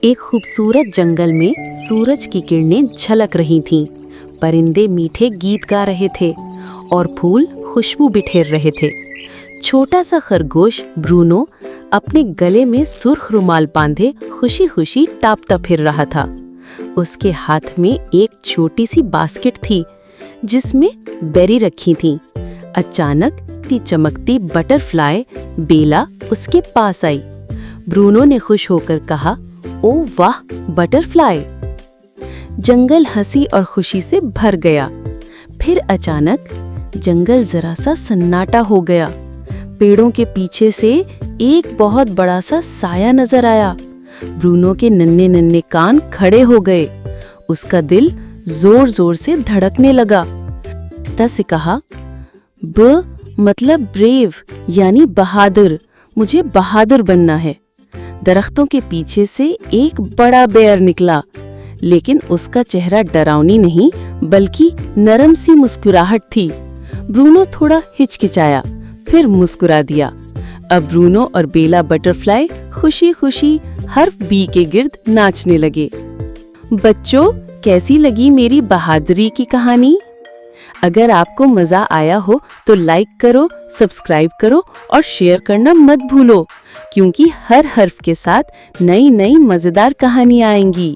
एक खूबसूरत जंगल में सूरज की किरणें झलक रही थीं। परिंदे मीठे गीत गा रहे थे और फूल खुशबू बिखेर रहे थे। छोटा सा खरगोश ब्रूनो अपने गले में सुर्ख रुमाल बांधे खुशी खुशी टापता फिर रहा था। उसके हाथ में एक छोटी सी बास्केट थी जिसमें बेरी रखी थी। अचानक ती चमकती बटरफ्लाई बेला उसके पास आई। ब्रूनो ने खुश होकर कहा, ओ वाह बटरफ्लाई। जंगल हंसी और खुशी से भर गया। फिर अचानक जंगल जरा सा सन्नाटा हो गया। पेड़ों के पीछे से एक बहुत बड़ा सा साया नजर आया। ब्रूनो के नन्हे नन्हे कान खड़े हो गए। उसका दिल जोर जोर से धड़कने लगा। आहिस्ता से कहा, ब मतलब ब्रेव यानी बहादुर। मुझे बहादुर बनना है। दरख्तों के पीछे से एक बड़ा बेर निकला, लेकिन उसका चेहरा डरावनी नहीं बल्कि नरम सी मुस्कुराहट थी। ब्रूनो थोड़ा हिचकिचाया, फिर मुस्कुरा दिया। अब ब्रूनो और बेला बटरफ्लाई खुशी खुशी हर्फ बी के गिर्द नाचने लगे। बच्चों, कैसी लगी मेरी बहादुरी की कहानी? अगर आपको मजा आया हो तो लाइक करो, सब्सक्राइब करो और शेयर करना मत भूलो, क्योंकि हर हर्फ के साथ नई नई मजेदार कहानियां आएंगी।